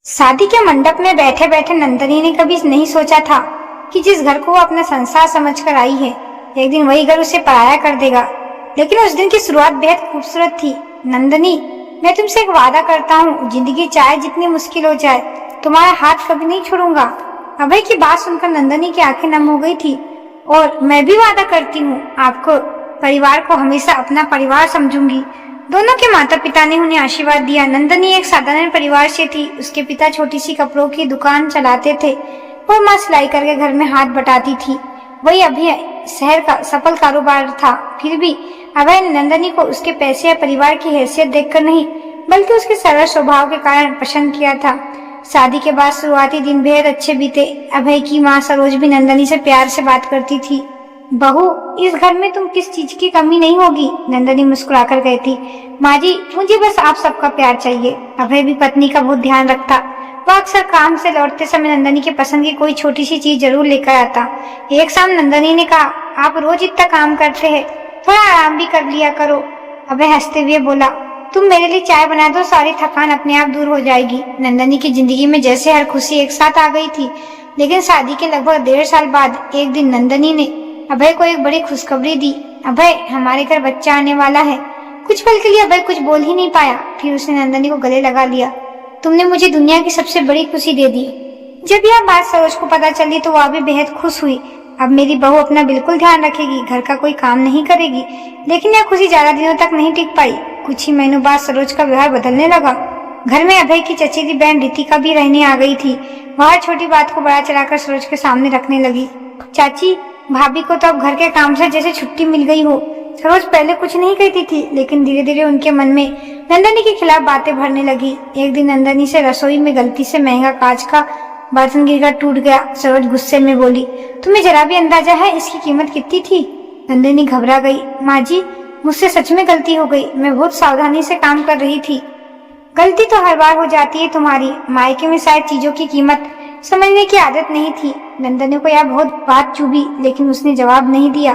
शादी के मंडप में बैठे बैठे नंदनी ने कभी नहीं सोचा था कि जिस घर को वो अपना संसार समझकर आई है, एक दिन वही घर उसे पराया कर देगा। लेकिन उस दिन की शुरुआत बेहद खूबसूरत थी। नंदनी, मैं तुमसे एक वादा करता हूँ, जिंदगी चाहे जितनी मुश्किल हो जाए, तुम्हारा हाथ कभी नहीं छोड़ूंगा। अभय की बात सुनकर नंदनी की आंखें नम हो गई थी। और मैं भी वादा करती हूँ, आपको परिवार को हमेशा अपना परिवार समझूंगी। दोनों के माता पिता ने उन्हें आशीर्वाद दिया। नंदनी एक साधारण परिवार से थी। उसके पिता छोटी सी कपड़ों की दुकान चलाते थे और माँ सिलाई करके घर में हाथ बटाती थी। वही अभी शहर का सफल कारोबार था। फिर भी अभय ने नंदनी को उसके पैसे या परिवार की हैसियत देखकर नहीं, बल्कि उसके सरल स्वभाव के कारण पसंद किया था। शादी के बाद शुरुआती दिन बेहद अच्छे बीते। अभय की माँ सरोज भी नंदनी से प्यार से बात करती थी। बहू, इस घर में तुम किस चीज की कमी नहीं होगी, नंदनी मुस्कुराकर कहती। माँ जी, मुझे बस आप सबका प्यार चाहिए। अभय भी पत्नी का बहुत ध्यान रखता। वह अक्सर काम से लौटते समय नंदनी की पसंद की कोई छोटी सी चीज जरूर लेकर आता। एक शाम नंदनी ने कहा, आप रोज इतना काम करते हैं, थोड़ा आराम भी कर लिया करो। अभय हंसते हुए बोला, तुम मेरे लिए चाय बना दो, सारी थकान अपने आप दूर हो जाएगी। नंदनी की जिंदगी में जैसे हर खुशी एक साथ आ गई थी। लेकिन शादी के लगभग 1.5 साल बाद एक दिन नंदनी ने अभय को एक बड़ी खुशखबरी दी। अभय, हमारे घर बच्चा आने वाला है। कुछ पल के लिए अभय कुछ बोल ही नहीं पाया। फिर उसने नंदनी को गले लगा लिया। तुमने मुझे दुनिया की सबसे बड़ी खुशी दे दी। जब यह बात सरोज को पता चली तो वह भी बेहद खुश हुई। अब मेरी बहू अपना बिल्कुल ध्यान रखेगी, घर का कोई काम नहीं करेगी। लेकिन यह खुशी ज्यादा दिनों तक नहीं टिक पाई। कुछ ही महीनों बाद सरोज का व्यवहार बदलने लगा। घर में अभय की चचेरी बहन रितिका भी रहने आ गई थी। वह छोटी बात को बड़ा चढ़ाकर सरोज के सामने रखने लगी। चाची, भाभी को तो अब घर के काम से जैसे छुट्टी मिल गई हो। सरोज पहले कुछ नहीं कहती थी, लेकिन धीरे धीरे उनके मन में नंदनी के खिलाफ बातें भरने लगी। एक दिन नंदनी से रसोई में गलती से महंगा कांच का बर्तन गिरकर टूट गया। सरोज गुस्से में बोली, तुम्हें जरा भी अंदाजा है इसकी कीमत कितनी थी? नंदनी घबरा गई। माँ जी, मुझसे सच में गलती हो गई। मैं बहुत सावधानी से काम कर रही थी। गलती तो हर बार हो जाती है तुम्हारी। मायके में शायद चीजों की कीमत समझने की आदत नहीं थी। नंदनी को यह बहुत बात चुभी, लेकिन उसने जवाब नहीं दिया।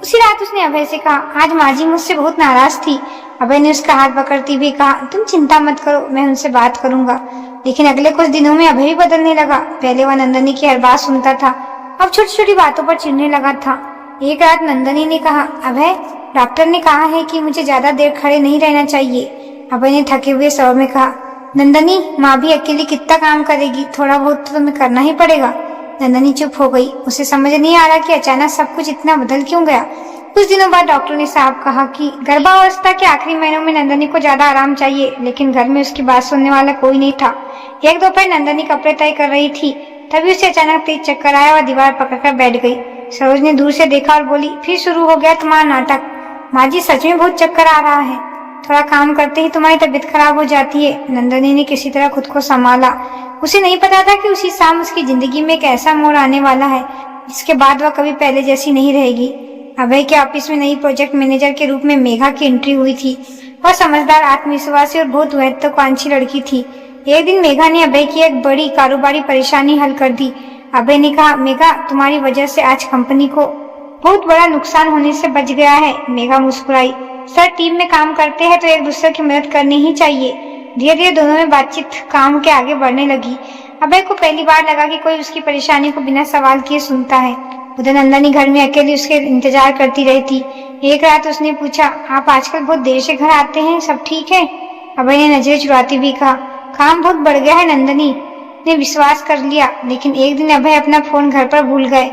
उसी रात उसने अभय से कहा, आज माँ जी मुझसे बहुत नाराज थी। अभय ने उसका हाथ पकड़ते हुए कहा, तुम चिंता मत करो, मैं उनसे बात करूंगा। लेकिन अगले कुछ दिनों में अभय भी बदलने लगा। पहले वह नंदनी की हर बात सुनता था, अब छोटी छोटी बातों पर चिढ़ने लगा था। एक रात नंदनी ने कहा, अभय, डॉक्टर ने कहा है कि मुझे ज्यादा देर खड़े नहीं रहना चाहिए। अभय ने थके हुए स्वर में कहा, नंदनी, माँ भी अकेली कितना काम करेगी, थोड़ा बहुत तो तुम्हें करना ही पड़ेगा। नंदनी चुप हो गई। उसे समझ नहीं आ रहा कि अचानक सब कुछ इतना बदल क्यों गया। कुछ दिनों बाद डॉक्टर ने साफ कहा कि गर्भावस्था के आखिरी महीनों में नंदनी को ज्यादा आराम चाहिए। लेकिन घर में उसकी बात सुनने वाला कोई नहीं था। एक दोपहर नंदनी कपड़े तय कर रही थी, तभी उसे अचानक तेज चक्कर आया और दीवार पकड़कर बैठ गई। सरोज ने दूर से देखा और बोली, फिर शुरू हो गया तुम्हारा नाटक। माँ जी, सच में बहुत चक्कर आ रहा है। थोड़ा काम करते ही तुम्हारी तबीयत खराब हो जाती है। नंदनी ने किसी तरह खुद को संभाला। उसे नहीं पता था कि उसी शाम उसकी जिंदगी में एक ऐसा मोड़ आने वाला है जिसके बाद वह कभी पहले जैसी नहीं रहेगी। अभय के ऑफिस में नई प्रोजेक्ट मैनेजर के रूप में मेघा की एंट्री हुई थी। वह समझदार, आत्मविश्वासी और बहुत महत्वाकांक्षी लड़की थी। एक दिन मेघा ने अभय की एक बड़ी कारोबारी परेशानी हल कर दी। अभय ने कहा, मेघा, तुम्हारी वजह से आज कंपनी को बहुत बड़ा नुकसान होने से बच गया है। मेघा मुस्कुराई। सर, टीम में काम करते हैं तो एक दूसरे की मदद करनी ही चाहिए। धीरे धीरे दोनों में बातचीत काम के आगे बढ़ने लगी। अभय को पहली बार लगा कि कोई उसकी परेशानी को बिना सवाल किए सुनता है। उधर नंदनी घर में अकेली उसके इंतजार करती रहती। एक रात उसने पूछा, आप आजकल बहुत देर से घर आते हैं, सब ठीक है? अभय ने नजरें चुराती हुई कहा, काम बहुत बढ़ गया है। नंदनी ने विश्वास कर लिया। लेकिन एक दिन अभय अपना फोन घर पर भूल गए।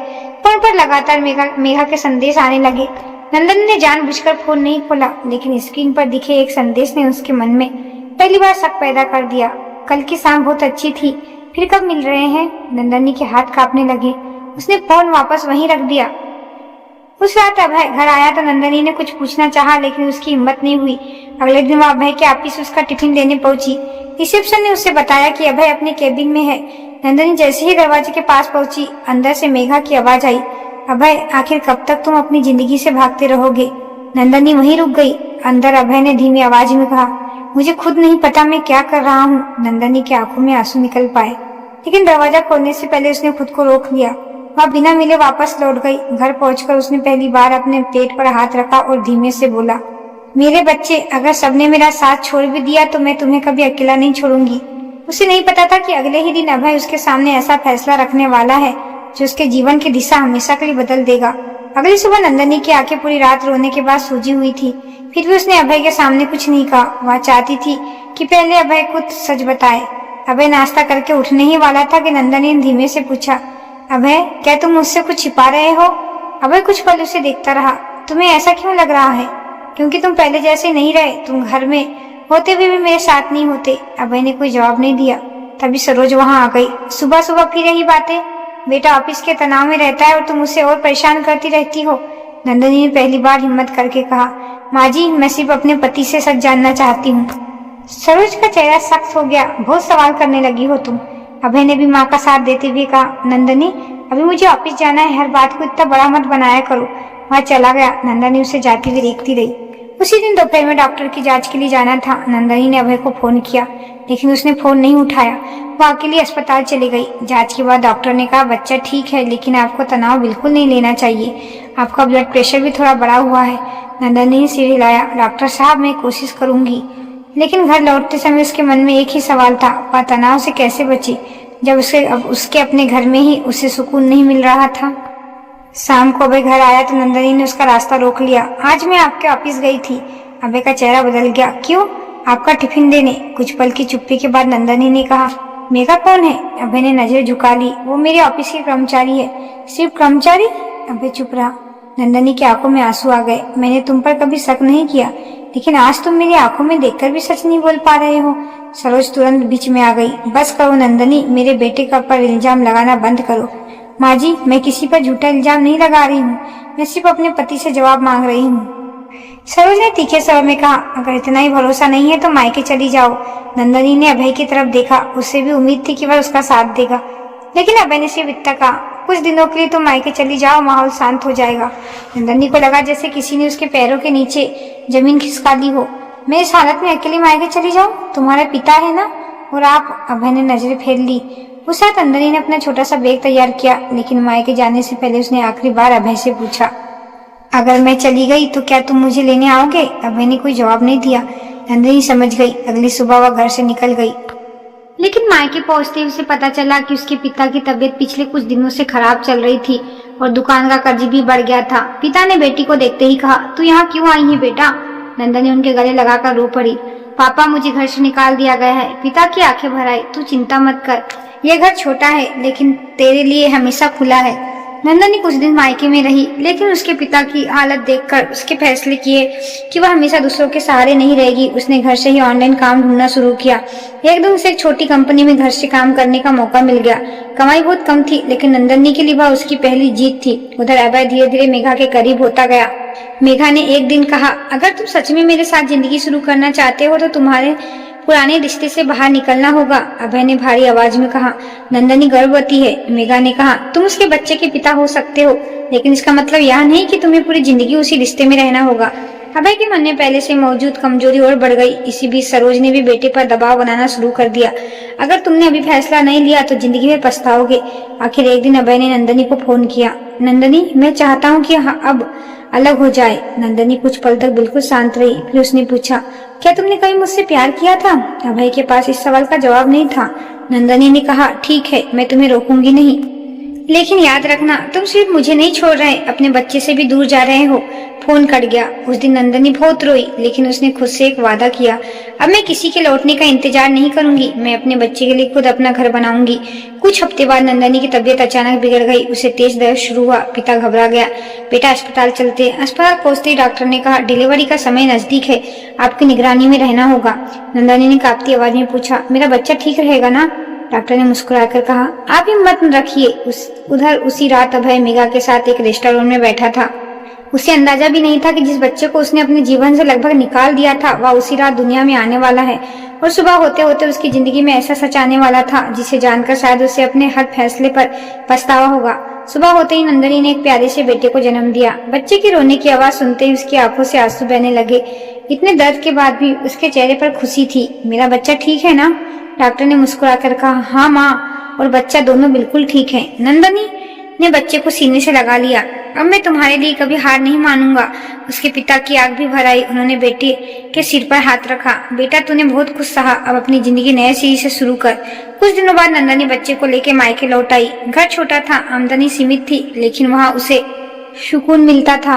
फोन पर लगातार मेघा के संदेश आने लगे। नंदनी ने जानबूझकर फोन नहीं खोला, लेकिन स्क्रीन पर दिखे एक संदेश ने उसके मन में पहली बार शक पैदा कर दिया। कल की शाम बहुत अच्छी थी, फिर कब मिल रहे हैं? नंदनी के हाथ कांपने लगे। उसने फोन वापस वहीं रख दिया। उस रात अभय घर आया तो नंदनी ने कुछ पूछना चाहा, लेकिन उसकी हिम्मत नहीं हुई। अगले दिन वह अभय के ऑफिस उसका टिफिन लेने पहुंची। रिसेप्शन ने उसे बताया कि अभय अपने केबिन में है। नंदनी जैसे ही दरवाजे के पास पहुंची, अंदर से मेघा की आवाज आई, अभय, आखिर कब तक तुम अपनी जिंदगी से भागते रहोगे? नंदनी वहीं रुक गई। अंदर अभय ने धीमी आवाज में कहा, मुझे खुद नहीं पता मैं क्या कर रहा हूँ। नंदनी की आंखों में आंसू निकल पाए, लेकिन दरवाजा खोलने से पहले उसने खुद को रोक लिया। वह बिना मिले वापस लौट गई। घर पहुंचकर उसने पहली बार अपने पेट पर हाथ रखा और धीमे से बोला, मेरे बच्चे, अगर सबने मेरा साथ छोड़ भी दिया तो मैं तुम्हें कभी अकेला नहीं छोड़ूंगी। उसे नहीं पता था कि अगले ही दिन अभय उसके सामने ऐसा फैसला रखने वाला है जो उसके जीवन की दिशा हमेशा के लिए बदल देगा। अगली सुबह नंदनी की आंखें पूरी रात रोने के बाद सूजी हुई थी, फिर भी उसने अभय के सामने कुछ नहीं कहा। वह चाहती थी कि पहले अभय खुद सच बताए। अभय नाश्ता करके उठने ही वाला था कि नंदनी ने धीमे से पूछा, अभय क्या तुम मुझसे कुछ छिपा रहे हो? अभय कुछ पल उसे देखता रहा। तुम्हें ऐसा क्यों लग रहा है? क्योंकि तुम पहले जैसे नहीं रहे, तुम घर में होते हुए भी मेरे साथ नहीं होते। अभय ने कोई जवाब नहीं दिया। तभी सरोज वहां आ गई। सुबह सुबह फिर यही बातें? बेटा ऑफिस के तनाव में रहता है और तुम उसे और परेशान करती रहती हो। नंदनी ने पहली बार हिम्मत करके कहा, माँ जी मैं सिर्फ अपने पति से सच जानना चाहती हूँ। सरोज का चेहरा सख्त हो गया। बहुत सवाल करने लगी हो तुम। अभय ने भी माँ का साथ देते हुए कहा, नंदनी अभी मुझे ऑफिस जाना है, हर बात को इतना बड़ा मत बनाया करो। वह चला गया। नंदनी उसे जाती हुई देखती रही। उसी दिन दोपहर में डॉक्टर की जांच के लिए जाना था। नंदनी ने अभय को फोन किया लेकिन उसने फोन नहीं उठाया। वो अकेली अस्पताल चली गई। जांच के बाद डॉक्टर ने कहा, बच्चा ठीक है लेकिन आपको तनाव बिल्कुल नहीं लेना चाहिए। आपका ब्लड प्रेशर भी थोड़ा बढ़ा हुआ है। नंदनी ने सिर हिलाया। डॉक्टर साहब मैं कोशिश करूंगी। लेकिन घर लौटते समय उसके मन में एक ही सवाल था, वह तनाव से कैसे बची जब उसके अपने घर में ही उसे सुकून नहीं मिल रहा था। शाम को अभय घर आया तो नंदनी ने उसका रास्ता रोक लिया। आज मैं आपके ऑफिस गई थी। अभय का चेहरा बदल गया। क्यों? आपका टिफिन देने। कुछ पल की चुप्पी के बाद नंदनी ने कहा, मेघा कौन है? अभय ने नजर झुका ली। वो मेरे ऑफिस की कर्मचारी है। सिर्फ कर्मचारी? अभय चुप रहा। नंदनी की आंखों में आंसू आ गए। मैंने तुम पर कभी शक नहीं किया लेकिन आज तुम मेरी आंखों में देखकर भी सच नहीं बोल पा रहे हो। सरोज तुरंत बीच में आ गई। बस करो नंदनी, मेरे बेटे का पर इल्जाम लगाना बंद करो। माँ जी मैं किसी पर झूठा इल्जाम नहीं लगा रही हूँ, मैं सिर्फ अपने पति से जवाब मांग रही हूँ। सरोज ने तीखे स्वर में कहा, अगर इतना ही भरोसा नहीं है तो मायके चली जाओ। नंदनी ने अभय की तरफ देखा। उसे भी उम्मीद थी कि वह उसका साथ देगा लेकिन अभय ने सिर्फ इतना कहा, कुछ दिनों के लिए तुम मायके चली जाओ, माहौल शांत हो जाएगा। नंदनी को लगा जैसे किसी ने उसके पैरों के नीचे जमीन खिसका दी हो। मैं इस हालत में अकेली मायके चली जाऊं? तुम्हारा पिता है ना और आप? अभय ने नजरें फेर ली। उस रात नंदनी ने अपना छोटा सा बैग तैयार किया लेकिन मायके जाने से पहले उसने आखिरी बार अभय से पूछा, अगर मैं चली गई तो क्या तुम मुझे लेने आओगे? अभय ने कोई जवाब नहीं दिया। नंदनी समझ गई। अगली सुबह वह घर से निकल गई लेकिन मायके पहुंचते ही उसे पता चला कि उसके पिता की तबीयत पिछले कुछ दिनों से खराब चल रही थी और दुकान का कर्ज भी बढ़ गया था। पिता ने बेटी को देखते ही कहा, तू यहाँ क्यों आई है बेटा? नंदनी उनके गले लगाकर रो पड़ी। पापा मुझे घर से निकाल दिया गया है। पिता की आंखें भर आई। तू चिंता मत कर, यह घर छोटा है लेकिन तेरे लिए हमेशा खुला है। नंदनी कुछ दिन मायके में रही लेकिन उसके पिता की हालत देखकर उसके फैसले किए कि वह हमेशा दूसरों के सहारे नहीं रहेगी। उसने घर से ही ऑनलाइन काम ढूंढना शुरू किया। एकदम से एक छोटी कंपनी में घर से काम करने का मौका मिल गया। कमाई बहुत कम थी लेकिन नंदनी के लिए वह उसकी पहली जीत थी। उधर अभय धीरे धीरे मेघा के करीब होता गया। मेघा ने एक दिन कहा, अगर तुम सच में मेरे साथ जिंदगी शुरू करना चाहते हो तो तुम्हारे पुराने रिश्ते से बाहर निकलना होगा। अभय ने भारी आवाज में कहा। नंदनी गर्भवती है। मेघा ने कहा, तुम उसके बच्चे के पिता हो सकते हो लेकिन इसका मतलब यह नहीं कि तुम्हें पूरी जिंदगी उसी रिश्ते में रहना होगा। अभय के मन में पहले से मौजूद कमजोरी और बढ़ गई। इसी बीच सरोज ने भी बेटे पर दबाव बनाना शुरू कर दिया। अगर तुमने अभी फैसला नहीं लिया तो जिंदगी में पछताओगे। आखिर एक दिन अभय ने नंदनी को फोन किया। नंदनी मैं चाहता हूँ कि अब अलग हो जाए। नंदनी कुछ पल तक बिल्कुल शांत रही। फिर उसने पूछा, क्या तुमने कभी मुझसे प्यार किया था? अभय के पास इस सवाल का जवाब नहीं था। नंदनी ने कहा, ठीक है मैं तुम्हें रोकूंगी नहीं लेकिन याद रखना तुम सिर्फ मुझे नहीं छोड़ रहे, अपने बच्चे से भी दूर जा रहे हो। फोन कट गया। उस दिन नंदनी बहुत रोई लेकिन उसने खुद से एक वादा किया, अब मैं किसी के लौटने का इंतजार नहीं करूंगी, मैं अपने बच्चे के लिए खुद अपना घर बनाऊंगी। कुछ हफ्ते बाद नंदनी की तबीयत अचानक बिगड़ गई। उसे तेज दर्द शुरू हुआ। पिता घबरा गया। बेटा अस्पताल चलते। अस्पताल पहुंचते ही डॉक्टर ने कहा, डिलीवरी का समय नजदीक है, आपकी निगरानी में रहना होगा। नंदनी ने कांपती आवाज में पूछा, मेरा बच्चा ठीक रहेगा ना? डॉक्टर ने मुस्कुराकर कहा, आप हिम्मत न रखिए। उधर उसी रात अभय मेघा के साथ एक रेस्टोरेंट में बैठा था। उसे अंदाजा भी नहीं था कि जिस बच्चे को उसने अपने जीवन से लगभग निकाल दिया था वह उसी रात दुनिया में आने वाला है और सुबह होते होते उसकी जिंदगी में ऐसा सच आने वाला था जिसे जानकर शायद उसे अपने हर फैसले पर पछतावा होगा। सुबह होते ही नंदनी ने एक प्यारे से बेटे को जन्म दिया। बच्चे की रोने की आवाज सुनते ही उसकी आंखों से आंसू बहने लगे। इतने दर्द के बाद भी उसके चेहरे पर खुशी थी। मेरा बच्चा ठीक है ना? डॉक्टर ने मुस्कुराकर कहा, हाँ माँ और बच्चा दोनों बिल्कुल ठीक है। नंदनी ने बच्चे को सीने से लगा लिया। अब मैं तुम्हारे लिए कभी हार नहीं मानूंगा। उसके पिता की आंख भी भर आई। उन्होंने बेटे के सिर पर हाथ रखा। बेटा, तूने बहुत कुछ सहा, अब अपनी जिंदगी नए सिरे से शुरू कर। कुछ दिनों बाद नंदनी बच्चे को लेकर मायके लौट आई। घर छोटा था, आमदनी सीमित थी, लेकिन वहाँ उसे सुकून मिलता था।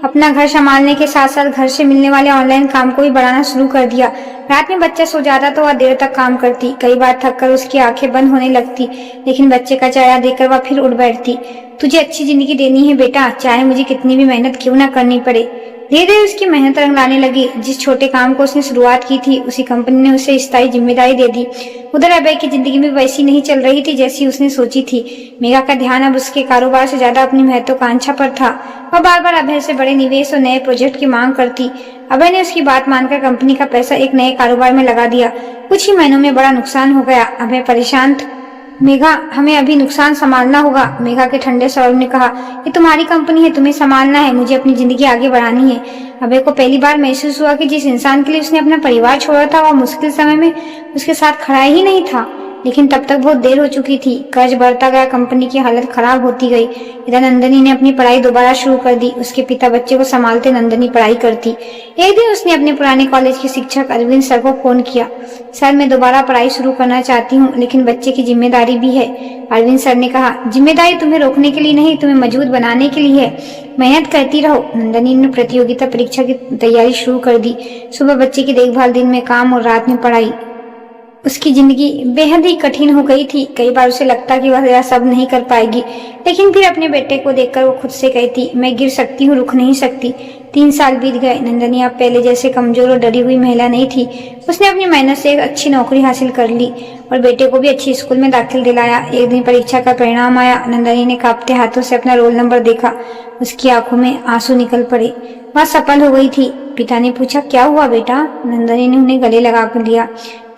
अपना घर संभालने के साथ साथ घर से मिलने वाले ऑनलाइन काम को भी बढ़ाना शुरू कर दिया। रात में बच्चा सो जाता तो वह देर तक काम करती। कई बार थककर उसकी आंखें बंद होने लगती, लेकिन बच्चे का चेहरा देखकर वह फिर उठ बैठती। तुझे अच्छी जिंदगी देनी है बेटा, चाहे मुझे कितनी भी मेहनत क्यों ना करनी पड़े। धीरे धीरे उसकी मेहनत रंग लाने लगी। जिस छोटे काम को उसने शुरुआत की थी, उसी कंपनी ने उसे स्थायी जिम्मेदारी दे दी। उधर अभय की जिंदगी में वैसी नहीं चल रही थी जैसी उसने सोची थी। मेघा का ध्यान अब उसके कारोबार से ज्यादा अपनी महत्वाकांक्षा पर था। वह बार बार अभय से बड़े निवेश और नए प्रोजेक्ट की मांग करती। अभय ने उसकी बात मानकर कंपनी का पैसा एक नए कारोबार में लगा दिया। कुछ ही महीनों में बड़ा नुकसान हो गया। अभय परेशान था। मेघा, हमें अभी नुकसान संभालना होगा। मेघा के ठंडे स्वर ने कहा, ये तुम्हारी कंपनी है, तुम्हें संभालना है, मुझे अपनी जिंदगी आगे बढ़ानी है। अभय को पहली बार महसूस हुआ कि जिस इंसान के लिए उसने अपना परिवार छोड़ा था, वह मुश्किल समय में उसके साथ खड़ा ही नहीं था। लेकिन तब तक बहुत देर हो चुकी थी। कर्ज बढ़ता गया, कंपनी की हालत खराब होती गई। इधर नंदनी ने अपनी पढ़ाई दोबारा शुरू कर दी। उसके पिता बच्चे को संभालते, नंदनी पढ़ाई करती। एक दिन उसने अपने पुराने कॉलेज के शिक्षक अरविंद सर को फोन किया। सर, मैं दोबारा पढ़ाई शुरू करना चाहती हूँ, लेकिन बच्चे की जिम्मेदारी भी है। अरविंद सर ने कहा, जिम्मेदारी तुम्हें रोकने के लिए नहीं, तुम्हें मजबूत बनाने के लिए है। मेहनत करती रहो। नंदनी ने प्रतियोगिता परीक्षा की तैयारी शुरू कर दी। सुबह बच्चे की देखभाल, दिन में काम और रात में पढ़ाई। उसकी जिंदगी बेहद ही कठिन हो गई थी। कई बार उसे लगता कि वह यह सब नहीं कर पाएगी, लेकिन फिर अपने बेटे को देखकर वो खुद से कहती, मैं गिर सकती हूँ, रुक नहीं सकती। 3 साल बीत गए। नंदनी अब पहले जैसे कमजोर और डरी हुई महिला नहीं थी। उसने अपनी मेहनत से एक अच्छी नौकरी हासिल कर ली और बेटे को भी अच्छी स्कूल में दाखिल दिलाया। एक दिन परीक्षा का परिणाम आया। नंदनी ने कांपते हाथों से अपना रोल नंबर देखा। उसकी आंखों में आंसू निकल पड़े। वह सफल हो गई थी। पिता ने पूछा, क्या हुआ बेटा? नंदनी ने उन्हें गले लगा कर लिया।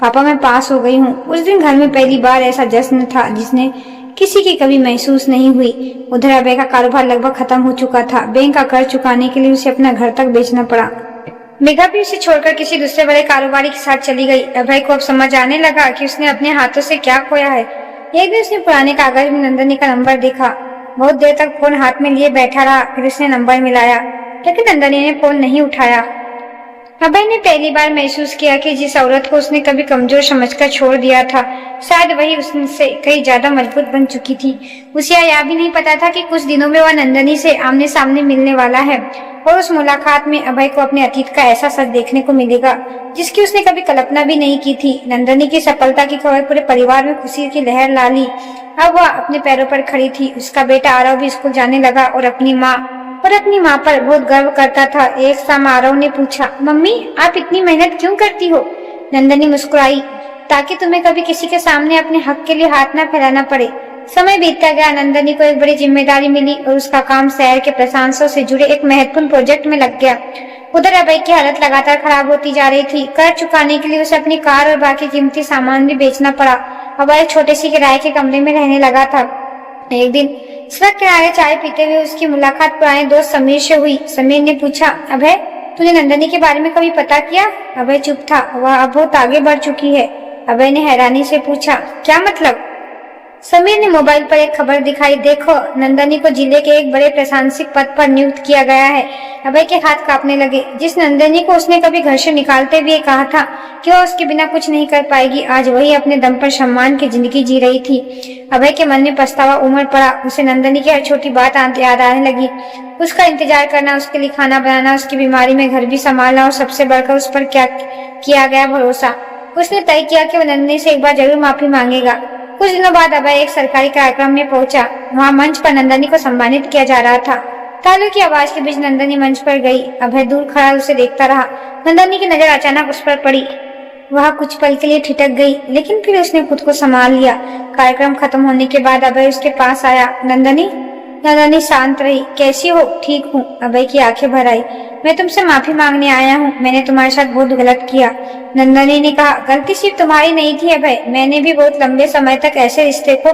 पापा, मैं पास हो गई हूँ। उस दिन घर में पहली बार ऐसा जश्न था जिसने किसी की कभी महसूस नहीं हुई। उधर अभय का कारोबार लगभग खत्म हो चुका था। बैंक का कर्ज चुकाने के लिए उसे अपना घर तक बेचना पड़ा। मेघा भी उसे छोड़कर किसी दूसरे बड़े कारोबारी के साथ चली गई। अभय को अब समझ आने लगा कि उसने अपने हाथों से क्या खोया है। एक दिन उसने पुराने कागज में नंदनी का नंबर देखा। बहुत देर तक फोन हाथ में लिए बैठा रहा। फिर उसने नंबर मिलाया, लेकिन नंदनी ने फोन नहीं उठाया। अभय ने पहली बार महसूस किया कि जिस औरत को उसने कभी कमजोर समझकर छोड़ दिया था, शायद वही उससे कहीं ज्यादा मजबूत बन चुकी थी। उसे यह भी नहीं पता था कि कुछ दिनों में वह नंदनी से आमने सामने मिलने वाला है और उस मुलाकात में अभय को अपने अतीत का ऐसा सच देखने को मिलेगा जिसकी उसने कभी कल्पना भी नहीं की थी। नंदनी की सफलता की खबर पूरे परिवार में खुशी की लहर ला ली। अब वह अपने पैरों पर खड़ी थी। उसका बेटा आरव भी स्कूल जाने लगा और अपनी माँ पर बहुत गर्व करता था। एक शाम आरव ने पूछा, मम्मी, आप इतनी मेहनत क्यों करती हो? नंदनी मुस्कुराई, ताकि तुम्हें कभी किसी के सामने अपने हक के लिए हाथ ना फैलाना पड़े। समय बीतता गया। नंदनी को एक बड़ी जिम्मेदारी मिली और उसका काम शहर के प्रशासन से जुड़े एक महत्वपूर्ण प्रोजेक्ट में लग गया। उधर अभय की हालत लगातार खराब होती जा रही थी। कर्ज चुकाने के लिए उसे अपनी कार और बाकी कीमती सामान भी बेचना पड़ा। अभय एक छोटे सी किराए के कमरे में रहने लगा था। एक दिन सड़क किनारे चाय पीते हुए उसकी मुलाकात पुराने दोस्त समीर से हुई। समीर ने पूछा, अभय, तूने नंदनी के बारे में कभी पता किया? अभय चुप था। वह अब बहुत आगे बढ़ चुकी है। अभय ने हैरानी से पूछा, क्या मतलब? समीर ने मोबाइल पर एक खबर दिखाई। देखो, नंदनी को जिले के एक बड़े प्रशासनिक पद पर नियुक्त किया गया है। अभय के हाथ कांपने लगे। जिस नंदनी को उसने कभी घर से निकालते हुए कहा था कि वह उसके बिना कुछ नहीं कर पाएगी, आज वही अपने दम पर सम्मान की जिंदगी जी रही थी। अभय के मन में पछतावा उमड़ पड़ा। उसे नंदनी की हर छोटी बात याद आने लगी। उसका इंतजार करना, उसके लिए खाना बनाना, उसकी बीमारी में घर भी संभालना और सबसे बढ़कर उस पर क्या किया गया भरोसा। उसने तय किया कि वह नंदनी से एक बार जरूर माफी मांगेगा। कुछ दिनों बाद अभय एक सरकारी कार्यक्रम में पहुंचा। वहां मंच पर नंदनी को सम्मानित किया जा रहा था। तालियों की आवाज के बीच नंदनी मंच पर गई। अभय दूर खड़ा उसे देखता रहा। नंदनी की नजर अचानक उस पर पड़ी। वह कुछ पल के लिए ठिठक गई, लेकिन फिर उसने खुद को संभाल लिया। कार्यक्रम खत्म होने के बाद अभय उसके पास आया। नंदनी शांत रही। कैसी हो? ठीक हूँ। अभय की आंखें भर आई। मैं तुमसे माफी मांगने आया हूँ। मैंने तुम्हारे साथ बहुत गलत किया। नंदनी ने कहा, गलती सिर्फ तुम्हारी नहीं थी अभय। मैंने भी बहुत लंबे समय तक ऐसे रिश्ते को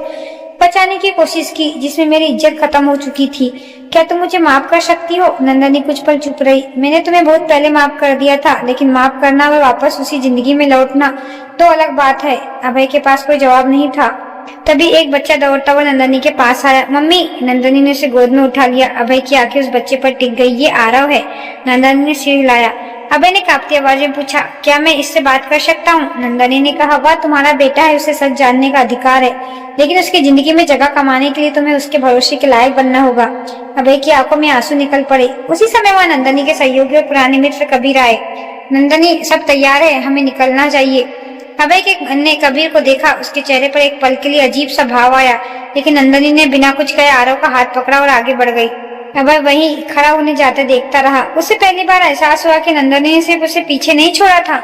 बचाने की कोशिश की जिसमें मेरी इज्जत खत्म हो चुकी थी। क्या तुम मुझे माफ कर सकती हो? नंदनी कुछ पल चुप रही। मैंने तुम्हें बहुत पहले माफ कर दिया था, लेकिन माफ करना और वापस उसी जिंदगी में लौटना दो अलग बात है। अभय के पास कोई जवाब नहीं था। तभी एक बच्चा दौड़ता हुआ नंदनी के पास आया। मम्मी! नंदनी ने उसे गोद में उठा लिया। अभय की आंखें उस बच्चे पर टिक गई। ये आरव है। नंदनी ने सिर हिलाया। अभय ने कांपती आवाज में पूछा, क्या मैं इससे बात कर सकता हूँ? नंदनी ने कहा, वह तुम्हारा बेटा है, उसे सच जानने का अधिकार है, लेकिन उसकी जिंदगी में जगह कमाने के लिए तुम्हें उसके भरोसे के लायक बनना होगा। अभय की आंखों में आंसू निकल पड़े। उसी समय वह नंदनी के सहयोगी और पुराने मित्र कबीर आए। नंदनी, सब तैयार है, हमें निकलना चाहिए। अभय ने कबीर को देखा। उसके चेहरे पर एक पल के लिए अजीब सा भाव आया, लेकिन नंदनी ने बिना कुछ कहे आरव का हाथ पकड़ा और आगे बढ़ गई। अभय वहीं खड़ा उन्हें जाते देखता रहा। उसे पहली बार एहसास हुआ कि नंदनी ने सिर्फ उसे पीछे नहीं छोड़ा था,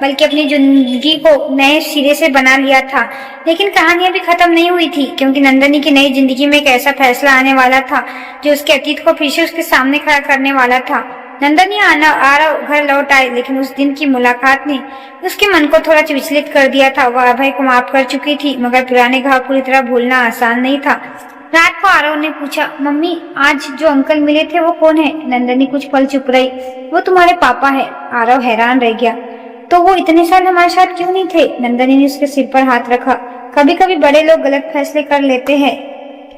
बल्कि अपनी जिंदगी को नए सिरे से बना लिया था। लेकिन कहानी अभी खत्म नहीं हुई थी, क्योंकि नंदनी की नई जिंदगी में एक ऐसा फैसला आने वाला था जो उसके अतीत को फिर से उसके सामने खड़ा करने वाला था। नंदनी आरव घर लौट आए, लेकिन उस दिन की मुलाकात ने उसके मन को थोड़ा विचलित कर दिया था। वह अभय को माफ कर चुकी थी, मगर पुराने घाव पूरी तरह भूलना आसान नहीं था। रात को आरव ने पूछा, मम्मी, आज जो अंकल मिले थे वो कौन है? नंदनी कुछ पल चुप रही। वो तुम्हारे पापा है। आरव हैरान रह गया। तो वो इतने साल हमारे साथ क्यों नहीं थे? नंदनी ने उसके सिर पर हाथ रखा। कभी कभी बड़े लोग गलत फैसले कर लेते हैं,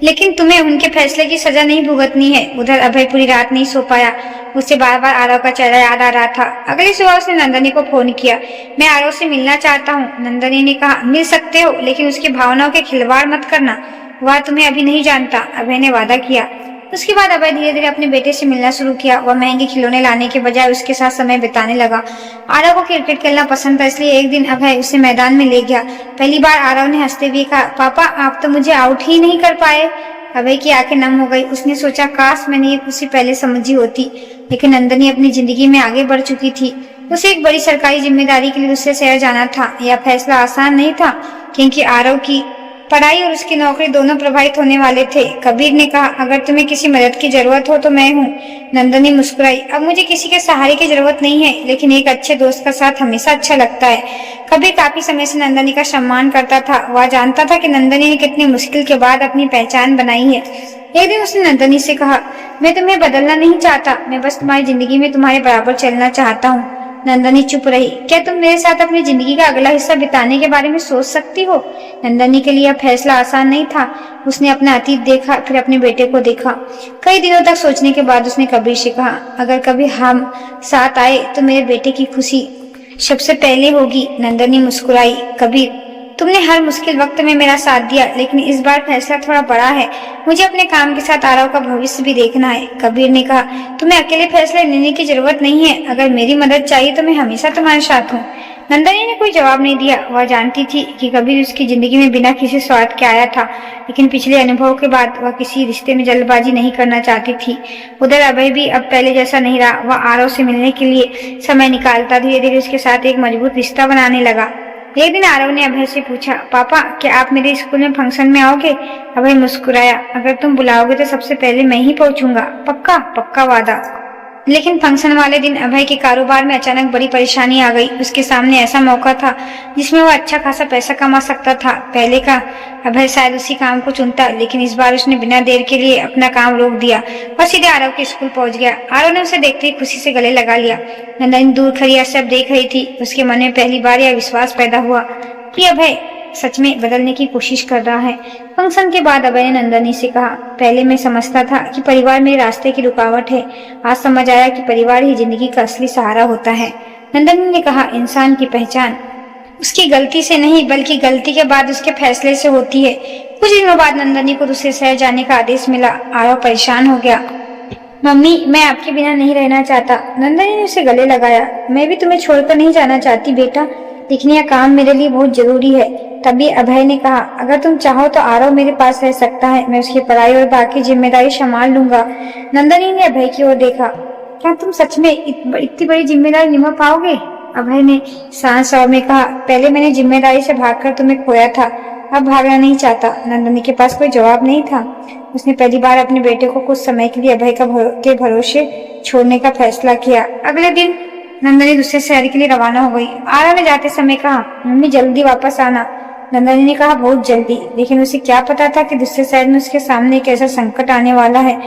लेकिन तुम्हें उनके फैसले की सजा नहीं भुगतनी है। उधर अभय पूरी रात नहीं सो पाया। उसे बार बार आरव का चेहरा याद आ रहा था। अगली सुबह उसने नंदनी को फोन किया। मैं आरव से मिलना चाहता हूँ। नंदनी ने कहा, मिल सकते हो, लेकिन उसकी भावनाओं के खिलवाड़ मत करना। वह तुम्हें अभी नहीं जानता। अभय ने वादा किया। उसके बाद अभय धीरे धीरे अपने बेटे से मिलना शुरू किया। वह महंगे खिलौने लाने के बजाय उसके साथ समय बिताने लगा। आरव को क्रिकेट खेलना पसंद था, इसलिए एक दिन अभय उसे मैदान में ले गया। पहली बार आरव ने हंसते हुए कहा, पापा, आप तो मुझे आउट ही नहीं कर पाए। अभय की आंखें नम हो गई। उसने सोचा, काश मैंने ये खुशी पहले समझी होती। लेकिन नंदनी अपनी जिंदगी में आगे बढ़ चुकी थी। उसे एक बड़ी सरकारी जिम्मेदारी के लिए दूसरे शहर जाना था। यह फैसला आसान नहीं था, क्योंकि आरव की पढ़ाई और उसकी नौकरी दोनों प्रभावित होने वाले थे। कबीर ने कहा, अगर तुम्हें किसी मदद की जरूरत हो तो मैं हूँ। नंदनी मुस्कुराई। अब मुझे किसी के सहारे की जरूरत नहीं है, लेकिन एक अच्छे दोस्त का साथ हमेशा अच्छा लगता है। कबीर काफी समय से नंदनी का सम्मान करता था। वह जानता था कि नंदनी ने कितनी मुश्किल के बाद अपनी पहचान बनाई है। एक दिन उसने नंदनी से कहा, मैं तुम्हें बदलना नहीं चाहता, मैं बस तुम्हारी जिंदगी में तुम्हारे बराबर चलना चाहता हूँ। नंदनी चुप रही। क्या तुम मेरे साथ अपनी जिंदगी का अगला हिस्सा बिताने के बारे में सोच सकती हो? नंदनी के लिए यह फैसला आसान नहीं था। उसने अपना अतीत देखा, फिर अपने बेटे को देखा। कई दिनों तक सोचने के बाद उसने कबीर से कहा, अगर कभी हम साथ आए तो मेरे बेटे की खुशी सबसे पहले होगी। नंदनी मुस्कुराई। कबीर, तुमने हर मुश्किल वक्त में मेरा साथ दिया, लेकिन इस बार फैसला थोड़ा बड़ा है। मुझे अपने काम के साथ आरव का भविष्य भी देखना है। कबीर ने कहा, तुम्हें अकेले फैसले लेने की जरूरत नहीं है। अगर मेरी मदद चाहिए तो मैं हमेशा तुम्हारे साथ हूँ। नंदनी ने कोई जवाब नहीं दिया। वह जानती थी कि कबीर उसकी जिंदगी में बिना किसी स्वार्थ के आया था, लेकिन पिछले अनुभव के बाद वह किसी रिश्ते में जल्दबाजी नहीं करना चाहती थी। उधर अभय भी अब पहले जैसा नहीं रहा। वह आरव से मिलने के लिए समय निकालता, धीरे धीरे उसके साथ एक मजबूत रिश्ता बनाने लगा। एक दिन आरव ने अभय से पूछा, पापा, क्या आप मेरे स्कूल में फंक्शन में आओगे? अभय मुस्कुराया। अगर तुम बुलाओगे तो सबसे पहले मैं ही पहुंचूंगा। पक्का? पक्का वादा। लेकिन फंक्शन वाले दिन अभय के कारोबार में अचानक बड़ी परेशानी आ गई। उसके सामने ऐसा मौका था जिसमें वह अच्छा खासा पैसा कमा सकता था। पहले का अभय शायद उसी काम को चुनता, लेकिन इस बार उसने बिना देर के लिए अपना काम रोक दिया और सीधे आरव के स्कूल पहुंच गया। आरव ने उसे देखते ही खुशी से गले लगा लिया। नंदनी दूर खड़ी यह सब देख रही थी। उसके मन में पहली बार यह विश्वास पैदा हुआ कि अभय सच में बदलने की कोशिश कर रहा है। फंक्शन के बाद अभय ने नंदनी से कहा, पहले मैं समझता था कि परिवार मेरे रास्ते की रुकावट है। आज समझ आया कि परिवार ही जिंदगी का असली सहारा होता है। नंदनी ने कहा, इंसान की पहचान उसकी गलती से नहीं, बल्कि गलती के बाद उसके फैसले से होती है। कुछ दिनों बाद नंदनी को दूसरे शहर जाने का आदेश मिला। आरव परेशान हो गया। मम्मी, मैं आपके बिना नहीं रहना चाहता। नंदनी ने उसे गले लगाया। मैं भी तुम्हें छोड़कर नहीं जाना चाहती बेटा, लेकिन यह काम मेरे लिए बहुत जरूरी है। तभी अभय ने कहा, अगर तुम चाहो तो आरव मेरे पास रह सकता है। मैं उसकी पढ़ाई और बाकी जिम्मेदारी संभाल लूंगा। नंदनी ने अभय की ओर देखा। क्या तुम सच में इतनी बड़ी जिम्मेदारी निभा पाओगे? अभय ने शांत स्वर में कहा, पहले मैंने जिम्मेदारी से भागकर तुम्हें खोया था, अब भागना नहीं चाहता। नंदनी के पास कोई जवाब नहीं था। उसने पहली बार अपने बेटे को कुछ समय के लिए अभय के भरोसे छोड़ने का फैसला किया। अगले दिन नंदनी दूसरे शहर के लिए रवाना हो गई। आरव ने जाते समय कहा, मम्मी जल्दी वापस आना। नंदनी ने कहा, बहुत जल्दी। लेकिन उसे क्या पता था कि दूसरे शहर में उसके सामने एक ऐसा संकट आने वाला है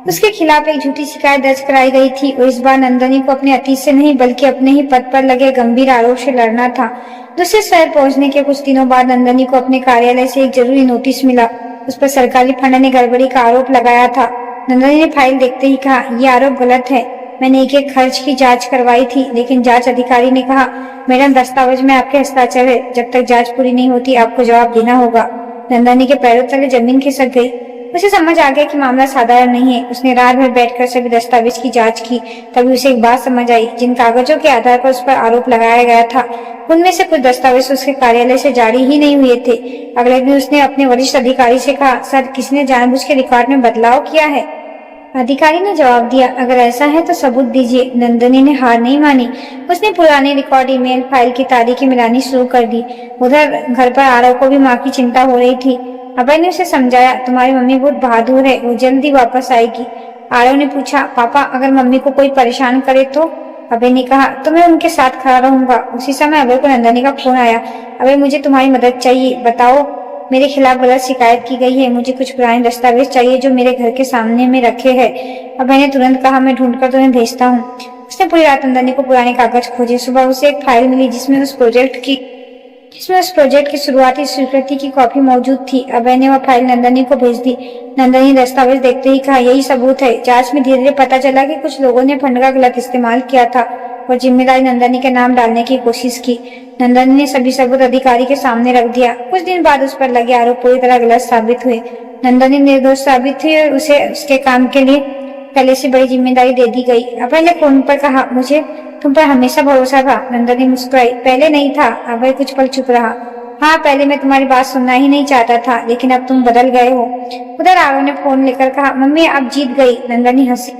उसके खिलाफ एक झूठी शिकायत दर्ज कराई गई थी और इस बार नंदनी को अपने अतीत से नहीं बल्कि अपने ही पद पर लगे गंभीर आरोप से लड़ना था। दूसरे शहर पहुंचने के कुछ दिनों बाद नंदनी को अपने कार्यालय से एक जरूरी नोटिस मिला। उस पर सरकारी फंड ने गड़बड़ी का आरोप लगाया था। नंदनी ने फाइल देखते ही कहा, यह आरोप गलत है। मैंने एक खर्च की जांच करवाई थी, लेकिन जांच अधिकारी ने कहा, मैडम दस्तावेज में आपके हस्ताक्षर है, जब तक जांच पूरी नहीं होती आपको जवाब देना होगा। नंदनी के पैरों तले जमीन खिसक गई। उसे समझ आ गया कि मामला साधारण नहीं है। उसने रात भर बैठकर सभी दस्तावेज की जांच की। तभी उसे एक बात समझ आई। जिन कागजों के आधार पर उस पर आरोप लगाया गया था, उनमें से कुछ दस्तावेज उसके कार्यालय से जारी ही नहीं हुए थे। अगले दिन उसने अपने वरिष्ठ अधिकारी से कहा, सर, किसी ने जानबूझ के रिकॉर्ड में बदलाव किया है? अधिकारी ने जवाब दिया, अगर ऐसा है तो सबूत दीजिए। नंदनी ने हार नहीं मानी। उसने पुराने रिकॉर्ड, ईमेल, फाइल की तारीखें मिलानी शुरू कर दी। उधर घर पर आरव को भी माँ की चिंता हो रही थी। अभय ने उसे समझाया, तुम्हारी मम्मी बहुत बहादुर है, वो जल्दी वापस आएगी। आरव ने पूछा, पापा अगर मम्मी को कोई परेशान करे तो? अभय ने कहा, तो मैं उनके साथ खड़ा रहूंगा। उसी समय अभय को नंदनी का फोन आया। अभय, मुझे तुम्हारी मदद चाहिए। बताओ, मेरे खिलाफ गलत शिकायत की गई है। मुझे कुछ पुराने दस्तावेज चाहिए जो मेरे घर के सामने में रखे हैं। अभय ने तुरंत कहा, मैं ढूंढकर तुम्हें भेजता हूँ। उसने पूरी रात नंदनी को पुराने कागज खोजे। सुबह उसे एक फाइल मिली जिसमें उस प्रोजेक्ट की शुरुआती स्वीकृति की कॉपी मौजूद थी। अभय ने वह फाइल नंदनी को भेज दी। नंदनी दस्तावेज देखते ही कहा, यही सबूत है। जांच में धीरे धीरे पता चला कि कुछ लोगों ने फंड का गलत इस्तेमाल किया था और जिम्मेदारी नंदनी के नाम डालने की कोशिश की। नंदनी ने सभी सबूत अधिकारी के सामने रख दिया। कुछ दिन बाद उस पर लगे आरोप पूरी तरह गलत साबित हुए। नंदनी निर्दोष साबित हुई और उसे उसके काम के लिए पहले से बड़ी जिम्मेदारी दे दी गई। अभय ने फोन पर कहा, मुझे तुम पर हमेशा भरोसा था। नंदनी मुस्कुराई, पहले नहीं था। अभय कुछ पल चुप रहा। हाँ, पहले मैं तुम्हारी बात सुनना ही नहीं चाहता था, लेकिन अब तुम बदल गए हो। उधर आरव ने फोन लेकर कहा, मम्मी आप जीत गई। नंदनी हंसी,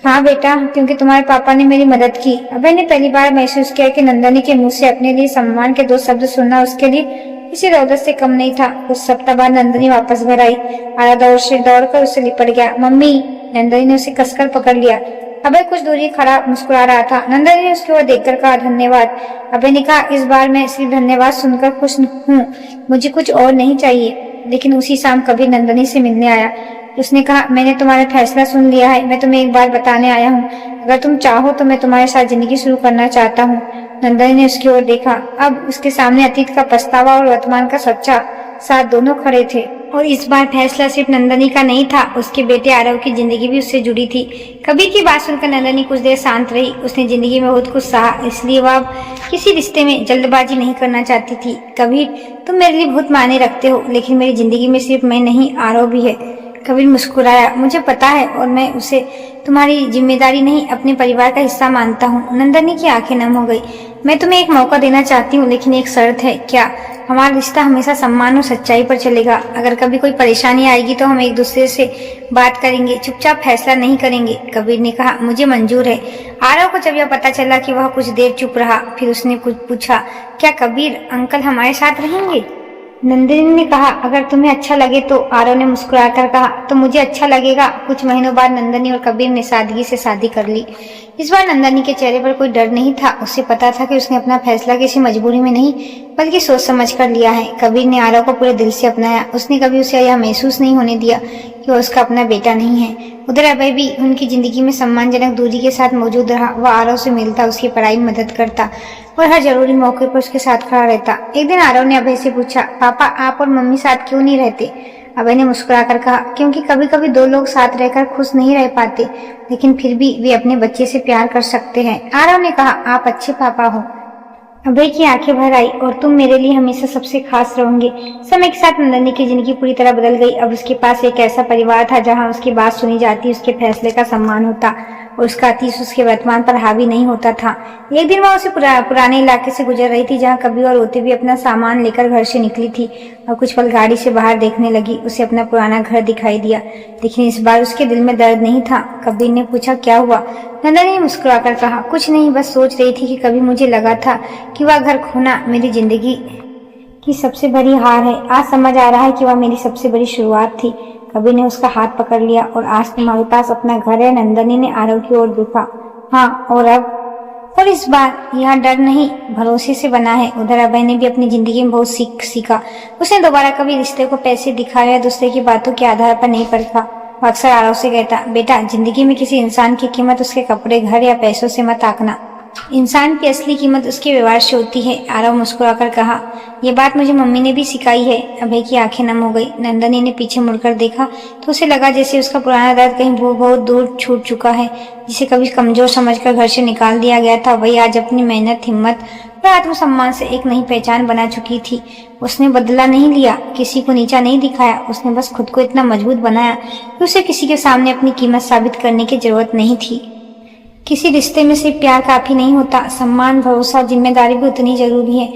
हाँ बेटा, क्योंकि तुम्हारे पापा ने मेरी मदद की। अभय ने पहली बार महसूस किया कि नंदनी के मुंह से अपने लिए सम्मान के 2 शब्द सुनना उसके लिए किसी दौलत से कम नहीं था। कुछ सप्ताह बाद नंदनी वापस घर आई। आरव दौड़कर उससे लिपट गया। मम्मी, नंदनी ने उसे कसकर पकड़ लिया। अभय कुछ दूरी खड़ा मुस्कुरा रहा था। नंदनी ने उसकी ओर देखकर कहा, धन्यवाद। अभय ने कहा, इस बार मैं सिर्फ धन्यवाद सुनकर खुश हूँ, मुझे कुछ और नहीं चाहिए। लेकिन उसी शाम कबीर नंदनी से मिलने आया। उसने कहा, मैंने तुम्हारा फैसला सुन लिया है। मैं तुम्हें एक बात बताने आया हूँ। अगर तुम चाहो तो मैं तुम्हारे साथ जिंदगी शुरू करना चाहता हूँ। नंदनी ने उसकी ओर देखा। अब उसके सामने अतीत का पछतावा और वर्तमान का सच्चा साथ दोनों खड़े थे। और इस बार फैसला सिर्फ नंदनी का नहीं था, उसके बेटे आरव की जिंदगी भी उससे जुड़ी थी। कबीर की बात सुनकर नंदनी कुछ देर शांत रही। उसने जिंदगी में बहुत कुछ सहा, इसलिए वह अब किसी रिश्ते में जल्दबाजी नहीं करना चाहती थी। कबीर, तुम मेरे लिए बहुत मायने रखते हो, लेकिन मेरी जिंदगी में सिर्फ मैं नहीं, आरव भी है। कबीर मुस्कुराया, मुझे पता है, और मैं उसे तुम्हारी जिम्मेदारी नहीं, अपने परिवार का हिस्सा मानता हूँ। नंदनी की आंखें नम हो गई। मैं तुम्हें एक मौका देना चाहती हूँ, लेकिन एक शर्त है। क्या? हमारा रिश्ता हमेशा सम्मान और सच्चाई पर चलेगा। अगर कभी कोई परेशानी आएगी तो हम एक दूसरे से बात करेंगे, चुपचाप फैसला नहीं करेंगे। कबीर ने कहा, मुझे मंजूर है। आरव को जब यह पता चला कि वह कुछ देर चुप रहा, फिर उसने कुछ पूछा, क्या कबीर अंकल हमारे साथ रहेंगे? नंदिनी ने कहा, अगर तुम्हें अच्छा लगे तो। आरव ने मुस्कुराकर कहा, तो मुझे अच्छा लगेगा। कुछ महीनों बाद नंदनी और कबीर ने सादगी से शादी कर ली। इस बार नंदनी के चेहरे पर कोई डर नहीं था। उसे पता था कि उसने अपना फैसला किसी मजबूरी में नहीं बल्कि सोच समझ कर लिया है। कबीर ने आरव को पूरे दिल से अपनाया। उसने कभी उसे यह महसूस नहीं होने दिया कि वह उसका अपना बेटा नहीं है। उधर अभय भी उनकी जिंदगी में सम्मानजनक दूरी के साथ मौजूद रहा। वह आरव से मिलता, उसकी पढ़ाई में मदद करता और हर जरूरी मौके पर उसके साथ खड़ा रहता। एक दिन आरव ने अभय से पूछा, पापा आप और मम्मी साथ क्यों नहीं रहते? अभय ने मुस्कुराकर कहा, क्योंकि कभी कभी 2 लोग साथ रहकर खुश नहीं रह पाते, लेकिन फिर भी वे अपने बच्चे से प्यार कर सकते हैं। आरव ने कहा, आप अच्छे पापा हो। अभय की आंखें भर आई, और तुम मेरे लिए हमेशा सबसे खास रहोगे। समय के साथ नंदनी की जिंदगी पूरी तरह बदल गई। अब उसके पास एक ऐसा परिवार था जहां उसकी बात सुनी जाती, उसके फैसले का सम्मान होता और उसका अतीत उसके वर्तमान पर हावी नहीं होता था। एक दिन वह उसे पुराने इलाके से गुजर रही थी जहाँ कबीर और रोती भी अपना सामान लेकर घर से निकली थी और कुछ पल गाड़ी से बाहर देखने लगी। उसे अपना पुराना घर दिखाई दिया, लेकिन इस बार उसके दिल में दर्द नहीं था। कबीर ने पूछा, क्या हुआ? नंदनी ने मुस्कुराकर कहा, कुछ नहीं, बस सोच रही थी कि कभी मुझे लगा था कि वह घर खोना मेरी जिंदगी की सबसे बड़ी हार है। आज समझ आ रहा है कि वह मेरी सबसे बड़ी शुरुआत थी। कबीर ने उसका हाथ पकड़ लिया, और आज तुम्हारे पास अपना घर है। नंदनी ने आरव की ओर देखा। हाँ, और अब? और इस बार यह डर नहीं, भरोसे से बना है। उधर अभय ने भी अपनी जिंदगी में बहुत सीखा। उसने दोबारा कभी रिश्ते को पैसे दिखावे या दूसरे की बातों के आधार पर नहीं परखा। वो अक्सर आरव से कहता, बेटा जिंदगी में किसी इंसान की कीमत उसके कपड़े, घर या पैसों से मत आंकना, इंसान की असली कीमत उसके व्यवहार से होती है। आरव मुस्कुराकर कहा, ये बात मुझे मम्मी ने भी सिखाई है। अभय की आंखें नम हो गई। नंदनी ने पीछे मुड़कर देखा तो उसे लगा जैसे उसका पुराना दर्द कहीं बहुत दूर छूट चुका है। जिसे कभी कमजोर समझकर घर से निकाल दिया गया था, वही आज अपनी मेहनत, हिम्मत और आत्मसम्मान से एक नई पहचान बना चुकी थी। उसने बदला नहीं लिया, किसी को नीचा नहीं दिखाया, उसने बस खुद को इतना मजबूत बनाया कि उसे किसी के सामने अपनी कीमत साबित करने की जरूरत नहीं थी। किसी रिश्ते में सिर्फ प्यार काफी नहीं होता, सम्मान, भरोसा, जिम्मेदारी भी उतनी जरूरी है।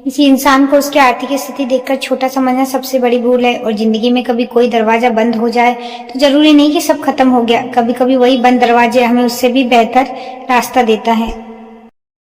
किसी इंसान को उसकी आर्थिक स्थिति देखकर छोटा समझना सबसे बड़ी भूल है। और जिंदगी में कभी कोई दरवाजा बंद हो जाए तो जरूरी नहीं कि सब खत्म हो गया। कभी कभी वही बंद दरवाजे हमें उससे भी बेहतर रास्ता देता है।